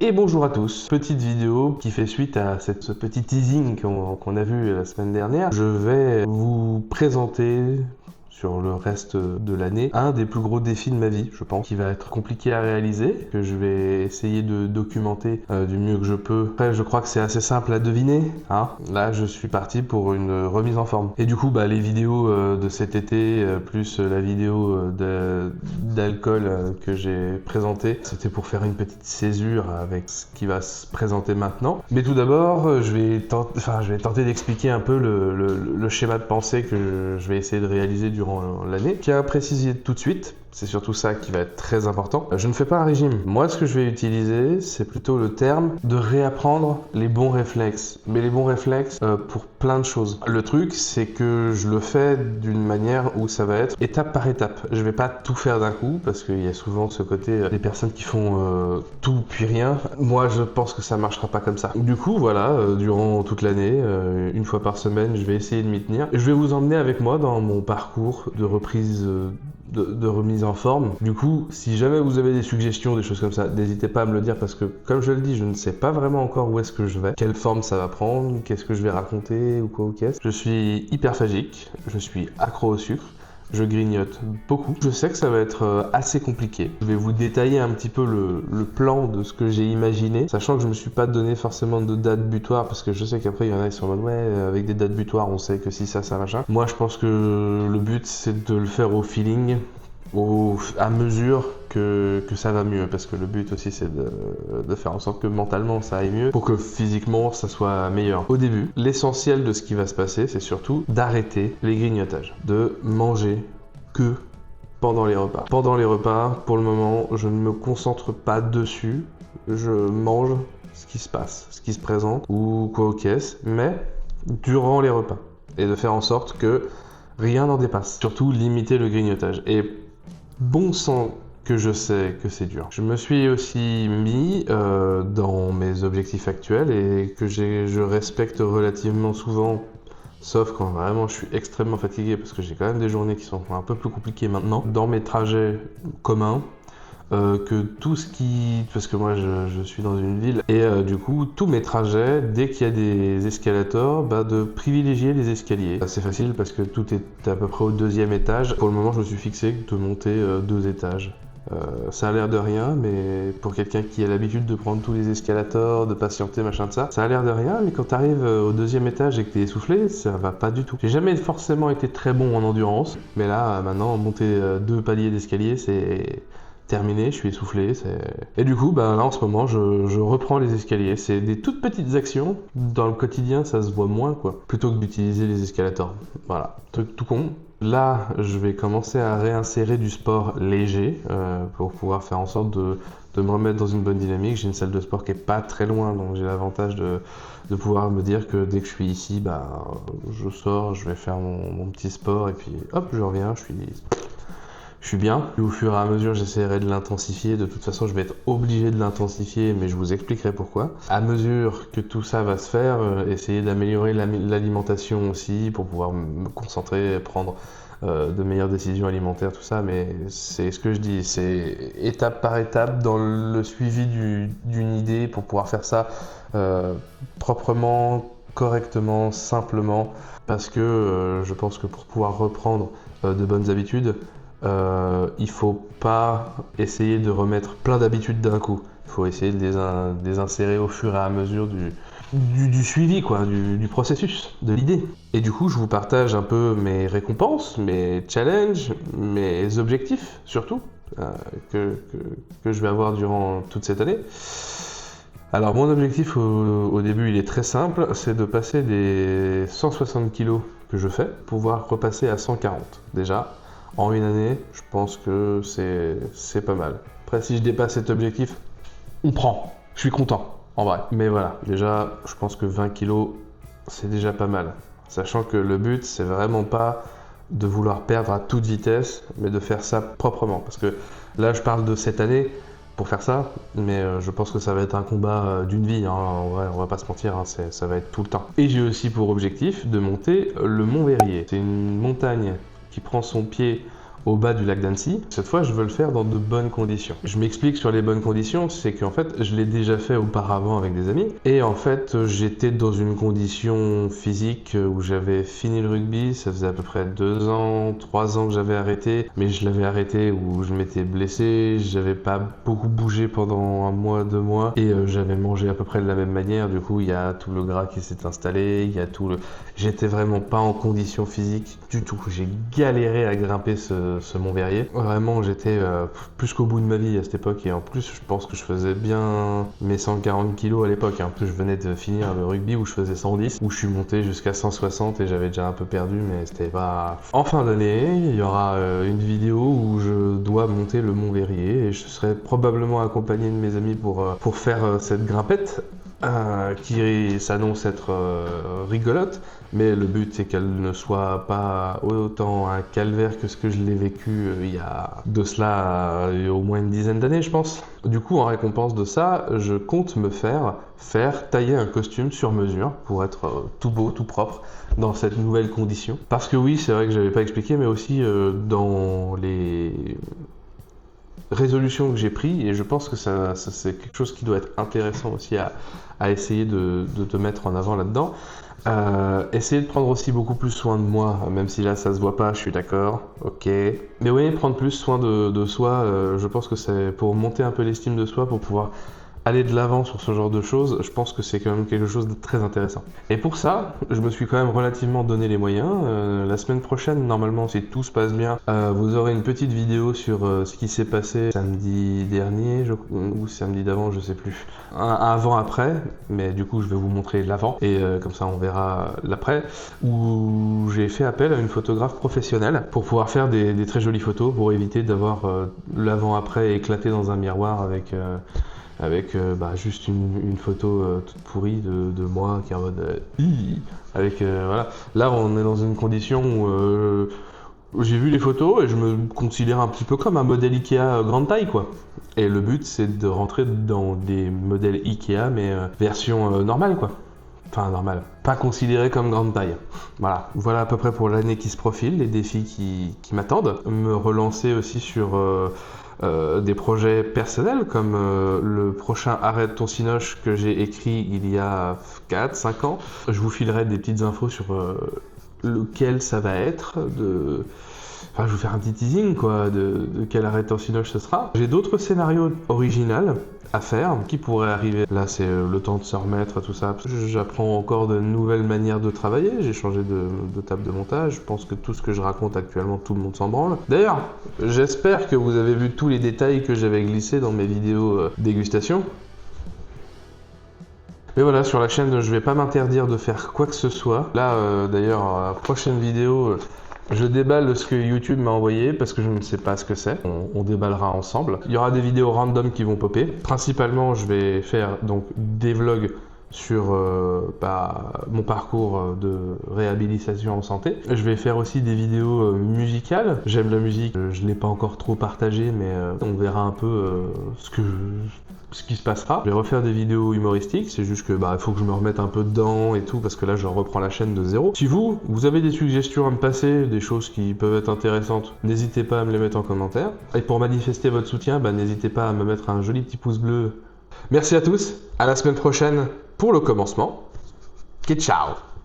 Et bonjour à tous, petite vidéo qui fait suite à ce petit teasing qu'on a vu la semaine dernière. Je vais vous présenter sur le reste de l'année un des plus gros défis de ma vie, je pense, qui va être compliqué à réaliser, que je vais essayer de documenter du mieux que je peux. Après, je crois que c'est assez simple à deviner, hein. Là, je suis parti pour une remise en forme. Et du coup, les vidéos de cet été, plus la vidéo d'alcool que j'ai présentée, c'était pour faire une petite césure avec ce qui va se présenter maintenant. Mais tout d'abord, je vais tenter d'expliquer un peu le schéma de pensée que je vais essayer de réaliser durant l'année. Je tiens à préciser tout de suite, c'est surtout ça qui va être très important. Je ne fais pas un régime. Moi, ce que je vais utiliser, c'est plutôt le terme de réapprendre les bons réflexes. Mais les bons réflexes pour plein de choses. Le truc, c'est que je le fais d'une manière où ça va être étape par étape. Je vais pas tout faire d'un coup, parce qu'il y a souvent ce côté des personnes qui font tout puis rien. Moi, je pense que ça marchera pas comme ça. Du coup, voilà, durant toute l'année, une fois par semaine, je vais essayer de m'y tenir. Je vais vous emmener avec moi dans mon parcours de reprise de remise en forme. Du coup, si jamais vous avez des suggestions, des choses comme ça, n'hésitez pas à me le dire parce que, comme je le dis, je ne sais pas vraiment encore où est-ce que je vais, quelle forme ça va prendre, qu'est-ce que je vais raconter ou quoi ou qu'est-ce. Je suis hyperphagique, je suis accro au sucre. Je grignote beaucoup. Je sais que ça va être assez compliqué. Je vais vous détailler un petit peu le plan de ce que j'ai imaginé, sachant que je me suis pas donné forcément de date butoir, parce que je sais qu'après il y en a qui sont en mode ouais, avec des dates butoirs on sait que si ça machin. Moi je pense que le but c'est de le faire au feeling, à mesure que ça va mieux, parce que le but aussi c'est de faire en sorte que mentalement ça aille mieux pour que physiquement ça soit meilleur. Au début, l'essentiel de ce qui va se passer, c'est surtout d'arrêter les grignotages, de manger que pendant les repas. Pendant les repas, pour le moment, je ne me concentre pas dessus, je mange ce qui se passe, ce qui se présente ou quoi au caisse, mais durant les repas, et de faire en sorte que rien n'en dépasse. Surtout limiter le grignotage. Et bon sang que je sais que c'est dur. Je me suis aussi mis dans mes objectifs actuels et que je respecte relativement souvent, sauf quand vraiment je suis extrêmement fatigué parce que j'ai quand même des journées qui sont un peu plus compliquées maintenant. Dans mes trajets communs, que tout ce qui... Parce que moi je suis dans une ville et du coup tous mes trajets, dès qu'il y a des escalators, de privilégier les escaliers. C'est facile parce que tout est à peu près au 2e étage. Pour le moment je me suis fixé de monter 2 étages. Ça a l'air de rien, mais pour quelqu'un qui a l'habitude de prendre tous les escalators, de patienter, machin de ça a l'air de rien, mais quand tu arrives au 2e étage et que tu es essoufflé, ça va pas du tout. J'ai jamais forcément été très bon en endurance, mais là, maintenant, monter 2 paliers d'escalier, c'est terminé, je suis essoufflé. Et du coup, là en ce moment, je reprends les escaliers. C'est des toutes petites actions. Dans le quotidien, ça se voit moins, quoi. Plutôt que d'utiliser les escalators. Voilà, truc tout con. Là, je vais commencer à réinsérer du sport léger pour pouvoir faire en sorte de me remettre dans une bonne dynamique. J'ai une salle de sport qui est pas très loin, donc j'ai l'avantage de pouvoir me dire que dès que je suis ici, je sors, je vais faire mon petit sport et puis hop, je reviens, je suis bien. Et au fur et à mesure, j'essaierai de l'intensifier. De toute façon, je vais être obligé de l'intensifier, mais je vous expliquerai pourquoi. À mesure que tout ça va se faire, essayer d'améliorer l'alimentation aussi pour pouvoir me concentrer, prendre de meilleures décisions alimentaires, tout ça. Mais c'est ce que je dis, c'est étape par étape dans le suivi d'une idée pour pouvoir faire ça proprement, correctement, simplement. Parce que je pense que pour pouvoir reprendre de bonnes habitudes, il faut pas essayer de remettre plein d'habitudes d'un coup. Il faut essayer de les insérer au fur et à mesure du suivi, quoi, du processus, de l'idée. Et du coup, je vous partage un peu mes récompenses, mes challenges, mes objectifs, surtout, que je vais avoir durant toute cette année. Alors, mon objectif au début, il est très simple, c'est de passer des 160 kg que je fais, pouvoir repasser à 140, déjà. En une année, je pense que c'est pas mal. Après, si je dépasse cet objectif, on prend. Je suis content, en vrai. Mais voilà, déjà, je pense que 20 kilos, c'est déjà pas mal. Sachant que le but, c'est vraiment pas de vouloir perdre à toute vitesse, mais de faire ça proprement. Parce que là, je parle de cette année pour faire ça, mais je pense que ça va être un combat d'une vie. En vrai, on va pas se mentir, ça va être tout le temps. Et j'ai aussi pour objectif de monter le Mont Verrier. C'est une montagne qui prend son pied au bas du lac d'Annecy. Cette fois, je veux le faire dans de bonnes conditions. Je m'explique sur les bonnes conditions, c'est qu'en fait, je l'ai déjà fait auparavant avec des amis. Et en fait, j'étais dans une condition physique où j'avais fini le rugby. Ça faisait à peu près 2 ans, 3 ans que j'avais arrêté. Mais je l'avais arrêté où je m'étais blessé. J'avais pas beaucoup bougé pendant 1 mois, 2 mois. Et j'avais mangé à peu près de la même manière. Du coup, il y a tout le gras qui s'est installé. Il y a tout le... J'étais vraiment pas en condition physique du tout. J'ai galéré à grimper ce Mont Verrier. Vraiment, j'étais plus qu'au bout de ma vie à cette époque. Et en plus, je pense que je faisais bien mes 140 kilos à l'époque. Je venais de finir le rugby où je faisais 110, où je suis monté jusqu'à 160 et j'avais déjà un peu perdu, mais c'était pas... En fin d'année, il y aura une vidéo où je dois monter le Mont Verrier et je serai probablement accompagné de mes amis pour faire cette grimpette. Qui s'annonce être rigolote, mais le but c'est qu'elle ne soit pas autant un calvaire que ce que je l'ai vécu il y a de cela au moins une dizaine d'années, je pense. Du coup, en récompense de ça, je compte me faire tailler un costume sur mesure pour être tout beau, tout propre dans cette nouvelle condition. Parce que oui, c'est vrai que j'avais pas expliqué, mais aussi dans les résolution que j'ai pris, et je pense que ça c'est quelque chose qui doit être intéressant aussi à essayer de te mettre en avant là-dedans. Essayer de prendre aussi beaucoup plus soin de moi, même si là ça se voit pas, je suis d'accord, ok. Mais oui, prendre plus soin de soi, je pense que c'est pour monter un peu l'estime de soi, pour pouvoir aller de l'avant sur ce genre de choses, je pense que c'est quand même quelque chose de très intéressant. Et pour ça, je me suis quand même relativement donné les moyens. La semaine prochaine, normalement, si tout se passe bien, vous aurez une petite vidéo sur ce qui s'est passé samedi dernier, ou samedi d'avant, je sais plus. Un avant-après, mais du coup, je vais vous montrer l'avant, et comme ça, on verra l'après, où j'ai fait appel à une photographe professionnelle pour pouvoir faire des très jolies photos, pour éviter d'avoir l'avant-après éclaté dans un miroir avec juste une photo toute pourrie de moi qui est en mode avec voilà. Là on est dans une condition où j'ai vu les photos et je me considère un petit peu comme un modèle Ikea grande taille quoi. Et le but c'est de rentrer dans des modèles Ikea mais version normale quoi. Enfin normale, pas considéré comme grande taille. Voilà à peu près pour l'année qui se profile, les défis qui m'attendent. Me relancer aussi sur des projets personnels comme le prochain Arrête ton cinoche que j'ai écrit il y a 4-5 ans. Je vous filerai des petites infos sur lequel ça va être, Enfin, je vais vous faire un petit teasing quoi, de quel Arrête ton cinoche ce sera. J'ai d'autres scénarios originaux à faire qui pourraient arriver. Là, c'est le temps de se remettre, tout ça. J'apprends encore de nouvelles manières de travailler. J'ai changé de table de montage. Je pense que tout ce que je raconte actuellement, tout le monde s'en branle. D'ailleurs, j'espère que vous avez vu tous les détails que j'avais glissés dans mes vidéos dégustation. Mais voilà, sur la chaîne, je vais pas m'interdire de faire quoi que ce soit. Là, d'ailleurs, la prochaine vidéo... je déballe ce que YouTube m'a envoyé parce que je ne sais pas ce que c'est. On déballera ensemble. Il y aura des vidéos random qui vont popper. Principalement, je vais faire donc des vlogs sur mon parcours de réhabilitation en santé. Je vais faire aussi des vidéos musicales. J'aime la musique, je ne l'ai pas encore trop partagé, mais on verra un peu ce qui se passera. Je vais refaire des vidéos humoristiques, c'est juste que il faut que je me remette un peu dedans et tout, parce que là je reprends la chaîne de zéro. Si vous avez des suggestions à me passer, des choses qui peuvent être intéressantes, n'hésitez pas à me les mettre en commentaire. Et pour manifester votre soutien, n'hésitez pas à me mettre un joli petit pouce bleu. Merci à tous, à la semaine prochaine pour le commencement. Et ciao!